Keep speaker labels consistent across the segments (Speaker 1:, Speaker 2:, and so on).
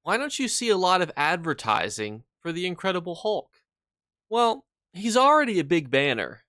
Speaker 1: Why don't you see a lot of advertising for the Incredible Hulk? Well, he's already a big banner.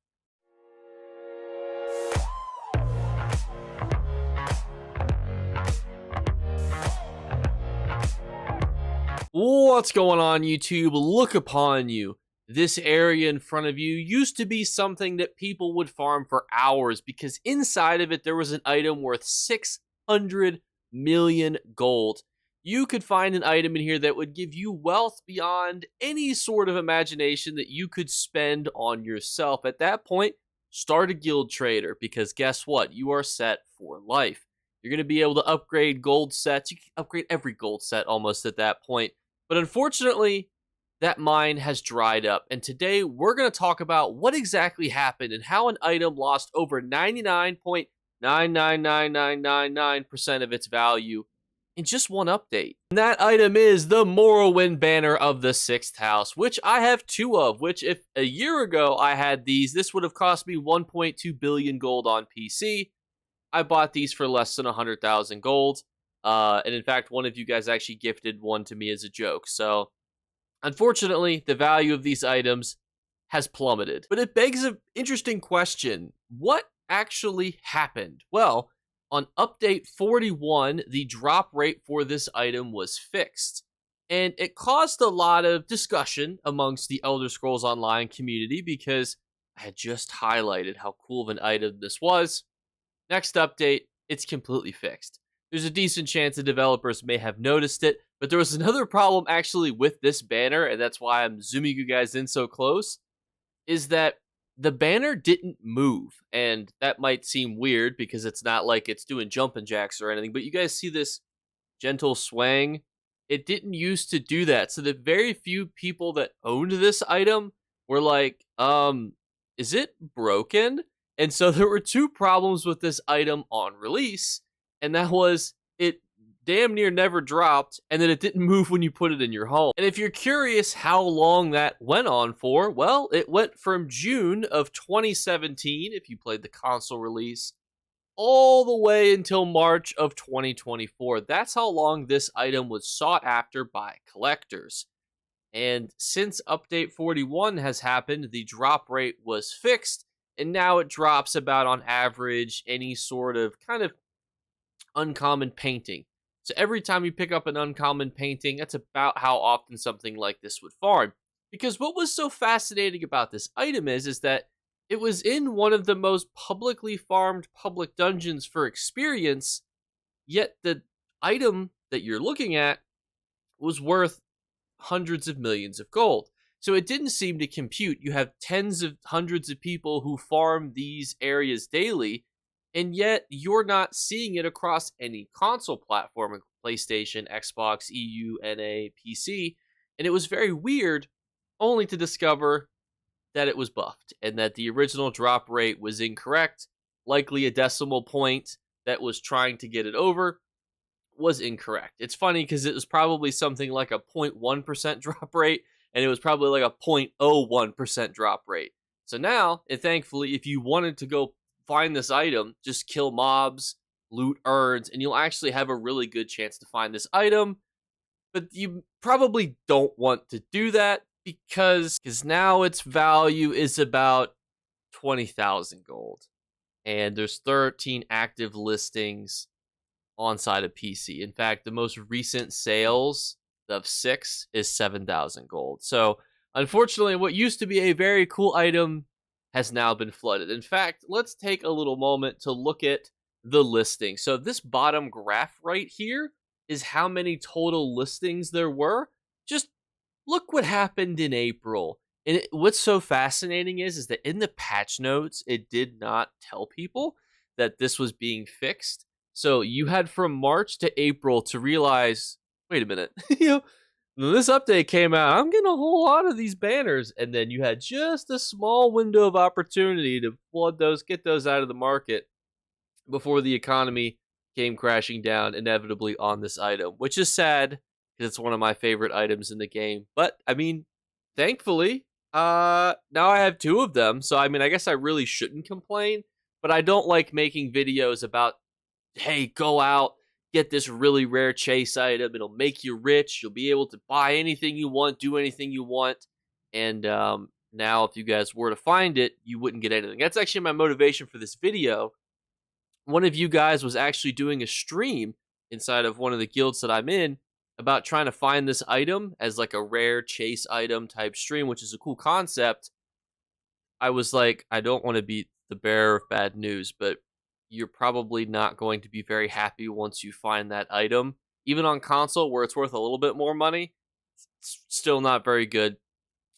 Speaker 1: What's going on, YouTube? Look upon you. This area in front of you used to be something that people would farm for hours because inside of it there was an item worth 600 million gold. You could find an item in here that would give you wealth beyond any sort of imagination that you could spend on yourself. At that point, start a guild trader because guess what? You are set for life. You're going to be able to upgrade gold sets. You can upgrade every gold set almost at that point. But unfortunately, that mine has dried up. And today we're going to talk about what exactly happened and how an item lost over 99.999999% of its value in just one update. And that item is the Morrowind banner of the 6th house, which I have 2 of, which if a year ago I had these, this would have cost me 1.2 billion gold on PC. I bought these for less than 100,000 gold. And in fact, one of you guys actually gifted one to me as a joke. So unfortunately, the value of these items has plummeted. But it begs an interesting question. What actually happened? Well, on update 41, the drop rate for this item was fixed. And it caused a lot of discussion amongst the Elder Scrolls Online community because I had just highlighted how cool of an item this was. Next update, it's completely fixed. There's a decent chance the developers may have noticed it, but there was another problem actually with this banner, and that's why I'm zooming you guys in so close, is that the banner didn't move. And that might seem weird because it's not like it's doing jumping jacks or anything, but you guys see this gentle swang? It didn't used to do that. So the very few people that owned this item were like, is it broken? And so there were 2 problems with this item on release, and that was it damn near never dropped, and then it didn't move when you put it in your home. And if you're curious how long that went on for, well, it went from June of 2017, if you played the console release, all the way until March of 2024. That's how long this item was sought after by collectors. And since update 41 has happened, the drop rate was fixed, and now it drops about on average any sort of kind of uncommon painting. So every time you pick up an uncommon painting, that's about how often something like this would farm. Because what was so fascinating about this item is that it was in one of the most publicly farmed public dungeons for experience, yet the item that you're looking at was worth hundreds of millions of gold. So it didn't seem to compute. You have tens of hundreds of people who farm these areas daily, and yet you're not seeing it across any console platform, PlayStation, Xbox, EU, NA, PC. And it was very weird, only to discover that it was buffed and that the original drop rate was incorrect. Likely a decimal point that was trying to get it over was incorrect. It's funny because it was probably something like a 0.1% drop rate, and it was probably like a 0.01% drop rate. So now, and thankfully, if you wanted to go find this item, just kill mobs, loot urns, and you'll actually have a really good chance to find this item. But you probably don't want to do that because now its value is about 20,000 gold. And there's 13 active listings on side of PC. In fact, the most recent sales of 6 is 7,000 gold. So unfortunately, what used to be a very cool item has now been flooded. In fact, let's take a little moment to look at the listing. So this bottom graph right here is how many total listings there were. Just look what happened in April. And what's so fascinating is that in the patch notes, it did not tell people that this was being fixed. So you had from March to April to realize, wait a minute, when this update came out, I'm getting a whole lot of these banners. And then you had just a small window of opportunity to flood those, get those out of the market before the economy came crashing down inevitably on this item, which is sad because it's one of my favorite items in the game. But I mean, thankfully, now I have 2 of them. So I mean, I guess I really shouldn't complain, but I don't like making videos about, hey, go out, get this really rare chase item. It'll make you rich. You'll be able to buy anything you want, do anything you want. And now, if you guys were to find it, you wouldn't get anything. That's actually my motivation for this video. One of you guys was actually doing a stream inside of one of the guilds that I'm in about trying to find this item as like a rare chase item type stream, which is a cool concept. I was like, I don't want to be the bearer of bad news, but you're probably not going to be very happy once you find that item. Even on console, where it's worth a little bit more money, it's still not very good.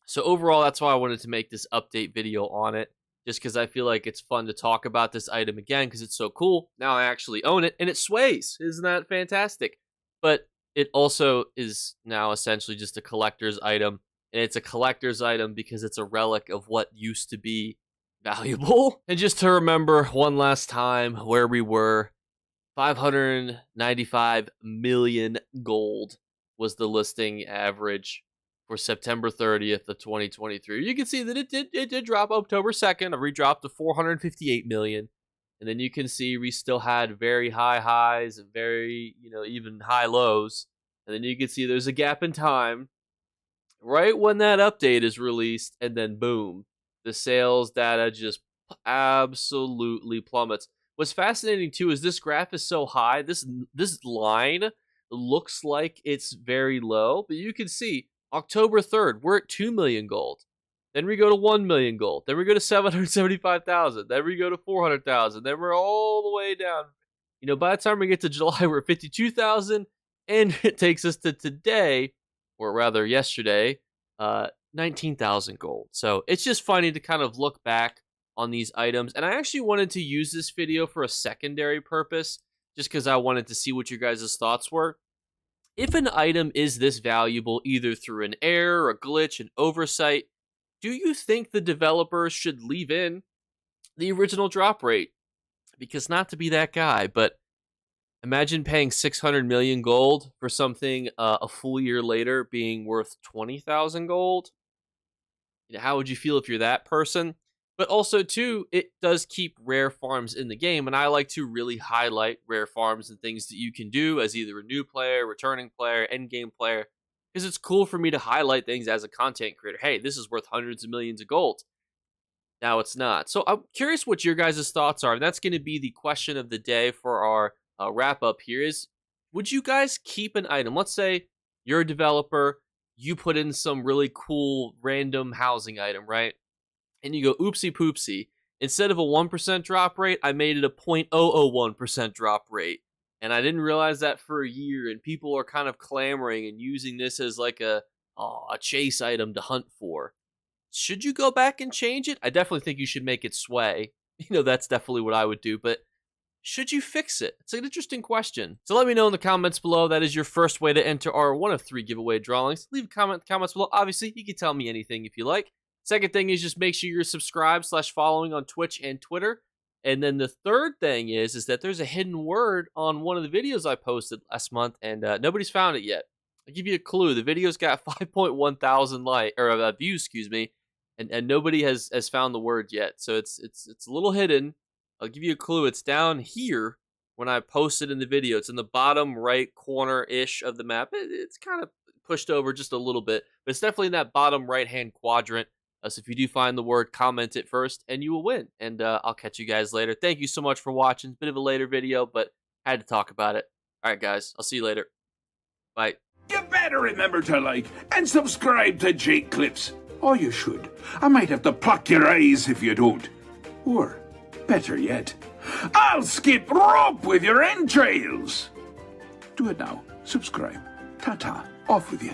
Speaker 1: So overall, that's why I wanted to make this update video on it, just because I feel like it's fun to talk about this item again, because it's so cool. Now I actually own it, and it sways. Isn't that fantastic? But it also is now essentially just a collector's item, and it's a collector's item because it's a relic of what used to be valuable. And just to remember one last time where we were, 595 million gold was the listing average for September 30th of 2023. You can see that it did drop October 2nd. We dropped to 458 million. And then you can see we still had very high highs and very, even high lows. And then you can see there's a gap in time right when that update is released, and then boom, the sales data just absolutely plummets. What's fascinating too is this graph is so high. This line looks like it's very low, but you can see October 3rd, we're at 2 million gold. Then we go to 1 million gold. Then we go to 775,000. Then we go to 400,000. Then we're all the way down. By the time we get to July, we're at 52,000. And it takes us to today, or rather yesterday, 19,000 gold. So it's just funny to kind of look back on these items. And I actually wanted to use this video for a secondary purpose, just because I wanted to see what your guys' thoughts were. If an item is this valuable, either through an error, a glitch, an oversight, do you think the developers should leave in the original drop rate? Because not to be that guy, but imagine paying 600 million gold for something a full year later being worth 20,000 gold. How would you feel if you're that person? But also, too, it does keep rare farms in the game, and I like to really highlight rare farms and things that you can do as either a new player, returning player, endgame player, because it's cool for me to highlight things as a content creator. Hey, this is worth hundreds of millions of gold. Now it's not. So I'm curious what your guys' thoughts are, and that's going to be the question of the day for our wrap up here is, would you guys keep an item? Let's say you're a developer, you put in some really cool random housing item, right? And you go, oopsie poopsie. Instead of a 1% drop rate, I made it a 0.001% drop rate. And I didn't realize that for a year, and people are kind of clamoring and using this as like a chase item to hunt for. Should you go back and change it? I definitely think you should make it sway. That's definitely what I would do, but should you fix it? It's an interesting question. So let me know in the comments below. That is your first way to enter our one of 3 giveaway drawings. Leave a comment in the comments below. Obviously, you can tell me anything if you like. Second thing is just make sure you're subscribed/following on Twitch and Twitter. And then the third thing is that there's a hidden word on one of the videos I posted last month, and nobody's found it yet. I'll give you a clue. The video's got 5.1 thousand views, and nobody has found the word yet. So it's a little hidden. I'll give you a clue. It's down here when I posted in the video. It's in the bottom right corner-ish of the map. It's kind of pushed over just a little bit, but it's definitely in that bottom right-hand quadrant. So if you do find the word, comment it first, and you will win. And I'll catch you guys later. Thank you so much for watching. Bit of a later video, but had to talk about it. All right, guys. I'll see you later. Bye.
Speaker 2: You better remember to like and subscribe to Jakeclips. Or you should. I might have to pluck your eyes if you don't. Or, better yet, I'll skip rope with your entrails. Do it now. Subscribe. Ta-ta. Off with you.